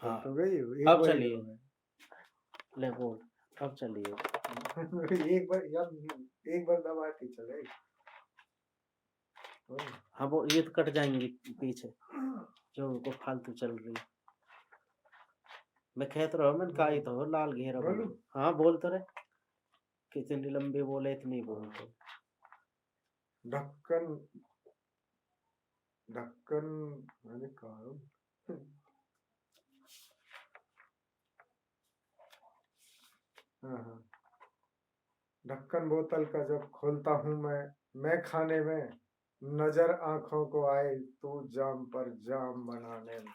हाँ तो गई एक अब बार चलिए, ले बोल, अब चलिए। एक बार यार, एक बार दबा के चले। हाँ वो ये तो कट जाएंगी पीछे जो उनको फालतू चल रही। मैं कहत रहा मैंने कहा तो लाल घेरा बोलू? बना। हाँ बोल तो रहे, कितनी लंबी बोले इतनी बोलते। ढक्कन, ढक्कन मैंने कहा हाँ, ढक्कन बोतल का जब खोलता हूँ मैं खाने में, नजर आंखों को आए तू जाम पर जाम बनाने में।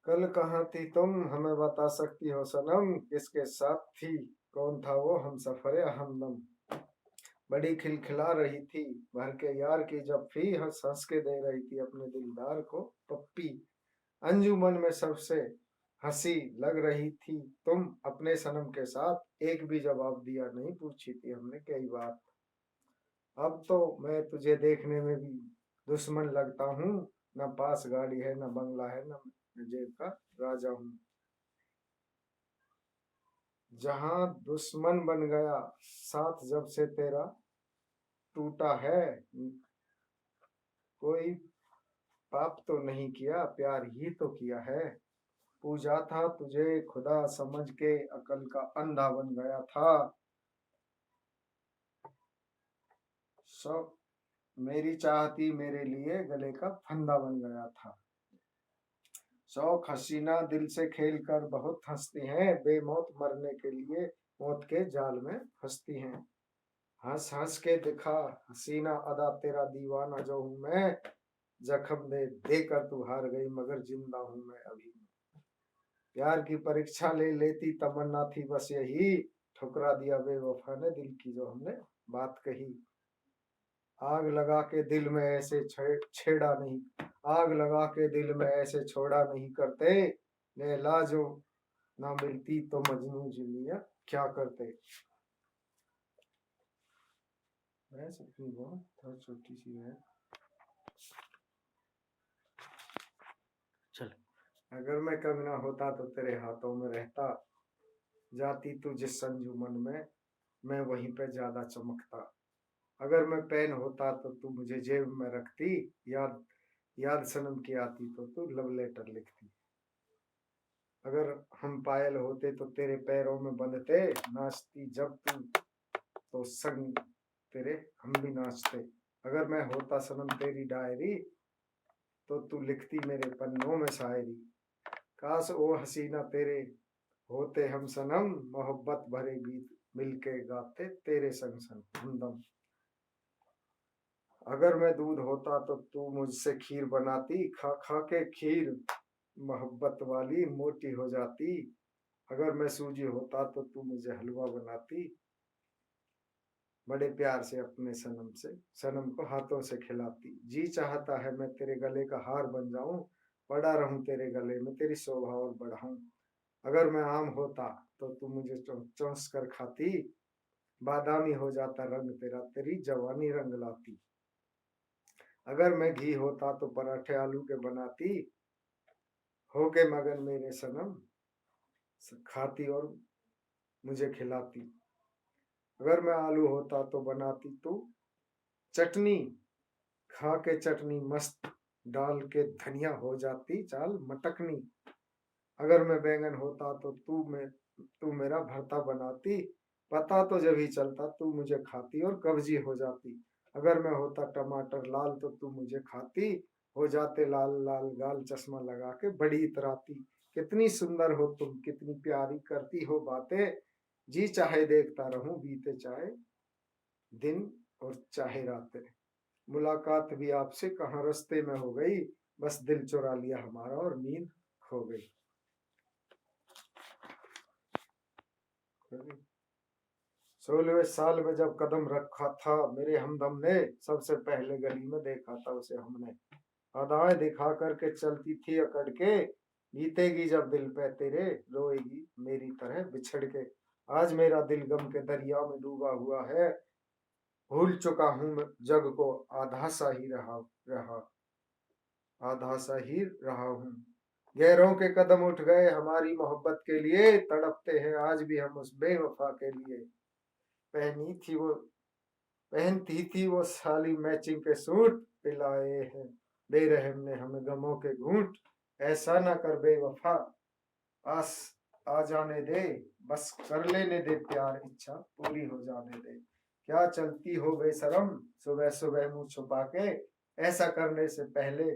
कल कहाँ थी तुम, हमें बता सकती हो सनम, किसके साथ थी, कौन था वो हम सफरे हमदम। बड़ी खिलखिला रही थी, भर के यार की जब फी, हंस हंस के दे रही थी अपने दिलदार को पप्पी। अंजुमन में सबसे हंसी लग रही थी तुम, अपने सनम के साथ एक भी जवाब दिया नहीं, पूछी थी हमने कई बार। अब तो मैं तुझे देखने में भी दुश्मन लगता हूँ, न पास गाड़ी है न बंगला है, न मैं जेब का राजा हूँ। जहां दुश्मन बन गया साथ जब से तेरा टूटा है, कोई पाप तो नहीं किया, प्यार ही तो किया है। पूजा था तुझे खुदा समझ के, अकल का अंधा बन गया था। सब मेरी चाहती मेरे लिए गले का फंदा बन गया था। शौक हसीना दिल से खेल कर बहुत हंसती हैं, बेमौत मरने के लिए मौत के जाल में फंसती हैं। हंस हंस के दिखा हसीना अदा तेरा दीवाना जो हूं मैं, जख्म दे देकर तू हार गई मगर जिंदा हूं मैं अभी। प्यार की परीक्षा ले लेती तमन्ना थी बस यही, ठुकरा दिया बेवफा ने दिल की जो हमने बात कही। आग लगा के दिल में ऐसे छेड़ा नहीं, आग लगा के दिल में ऐसे छोड़ा नहीं करते, लैला जो ना मिलती तो मजनू जुलिया क्या करते। भैंस अपनी बहुत छोटी सी है। चल अगर मैं कभी ना होता तो तेरे हाथों में रहता, जाती तू जिस संजुमन में मैं वहीं पे ज्यादा चमकता। अगर मैं पेन होता तो तू मुझे जेब में रखती, याद याद सनम की आती तो तू लव लेटर लिखती। अगर हम पायल होते तो तेरे पैरों में बंधते, नाचती जब तू तो संग तेरे हम भी नाचते। अगर मैं होता सनम तेरी डायरी तो तू लिखती मेरे पन्नों में शायरी। काश ओ हसीना तेरे होते हम सनम, मोहब्बत भरे गीत मिलके गाते तेरे संग संग हमदम। अगर मैं दूध होता तो तू मुझसे खीर बनाती, खा खा के खीर मोहब्बत वाली मोटी हो जाती। अगर मैं सूजी होता तो तू मुझे हलवा बनाती, बड़े प्यार से अपने सनम से सनम को हाथों से खिलाती। जी चाहता है मैं तेरे गले का हार बन जाऊं, पड़ा रहूं तेरे गले में तेरी शोभा और बढ़ाऊं। अगर मैं आम होता तो तू मुझे चौंस कर खाती, बादामी हो जाता रंग तेरा तेरी जवानी रंग लाती। अगर मैं घी होता तो पराठे आलू के बनाती, होके मगन मेरे सनम खाती और मुझे खिलाती। अगर मैं आलू होता तो बनाती तू चटनी, खा के चटनी मस्त डाल के धनिया हो जाती चाल मटकनी। अगर मैं बैंगन होता तो तू मेरा भरता बनाती, पता तो जब ही चलता तू मुझे खाती और कब्जी हो जाती। अगर मैं होता टमाटर लाल तो तू मुझे खाती, हो जाते लाल लाल गाल चश्मा लगा के बड़ी इतराती। कितनी सुंदर हो तुम, कितनी प्यारी करती हो बातें, जी चाहे देखता रहूं बीते चाहे दिन और चाहे रातें। मुलाकात भी आपसे कहाँ रास्ते में हो गई, बस दिल चुरा लिया हमारा और नींद खो गई। 16वें साल में जब कदम रखा था मेरे हमदम ने, सबसे पहले गली में देखा था उसे हमने। अदाएं दिखा करके चलती थी अकड़ के, बीतेगी जब दिल पे तेरे रोएगी मेरी तरह बिछड़ के। आज मेरा दिल गम के दरिया में डूबा हुआ है, भूल चुका हूँ मैं जग को, आधा सा ही रहा आधा सा ही रहा हूँ। गैरों के कदम उठ गए हमारी मोहब्बत के लिए, तड़पते हैं आज भी हम उस बेवफा के लिए। पहनी थी वो पहनती थी वो साली मैचिंग के सूट, पिलाए हैं बेरहम ने हमें गमों के घूंट। ऐसा ना कर बेवफा, आस आ जाने दे, बस कर लेने दे प्यार, इच्छा पूरी हो जाने दे। क्या चलती हो बेशरम सुबह सुबह मुंह छुपा के, ऐसा करने से पहले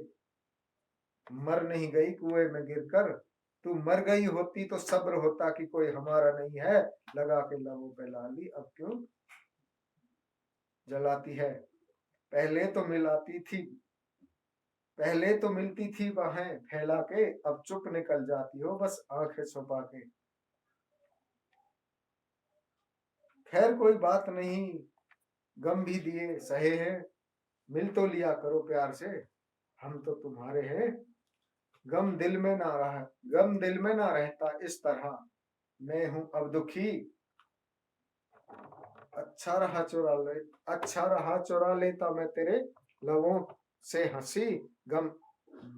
मर नहीं गई कुएं में गिरकर। तू मर गई होती तो सब्र होता कि कोई हमारा नहीं है, लगा के लबों पे लाली अब क्यों जलाती है। पहले तो मिलाती थी पहले तो मिलती थी बाहें फैला के, अब चुप निकल जाती हो बस आंखें छुपा के। खैर कोई बात नहीं, गम भी दिए सहे हैं, मिल तो लिया करो प्यार से, हम तो तुम्हारे हैं। गम दिल में ना रहता इस तरह, मैं हूं अब दुखी। अच्छा रहा चुरा लेता मैं तेरे लबों से हंसी, गम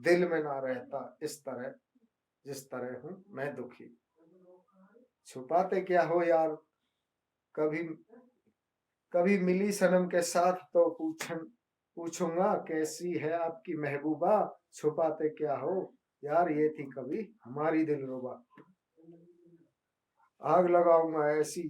दिल में ना रहता इस तरह जिस तरह हूं मैं दुखी। छुपाते क्या हो यार, कभी कभी मिली सनम के साथ तो पूछूंगा कैसी है आपकी महबूबा। छुपाते क्या हो यार, ये थी कभी हमारी दिलरुबा। आग लगाऊंगा ऐसी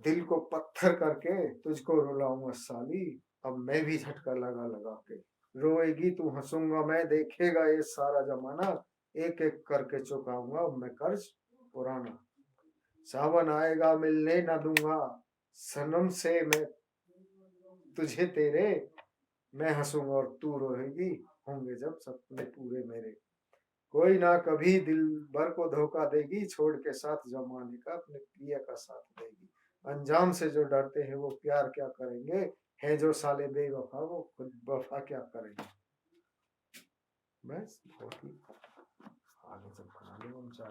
दिल को पत्थर करके, तुझको रुलाऊंगा साली अब मैं भी झटका लगा लगा के। रोएगी तू हंसूंगा मैं, देखेगा ये सारा जमाना, एक एक करके चुकाऊंगा अब मैं कर्ज पुराना। सावन आएगा मिलने ना दूंगा सनम से मैं तुझे तेरे, मैं हंसूंगा और तू रोएगी, होंगे जब सपने पूरे मेरे। कोई ना कभी दिल भर को धोखा देगी, छोड़ के साथ जमाने का अपने प्रिय का साथ देगी। अंजाम से जो डरते हैं वो प्यार क्या करेंगे, है जो साले बेवफा वो खुद वफा क्या करेंगे। बस बहुत ही आगे सब बना लो हम चाह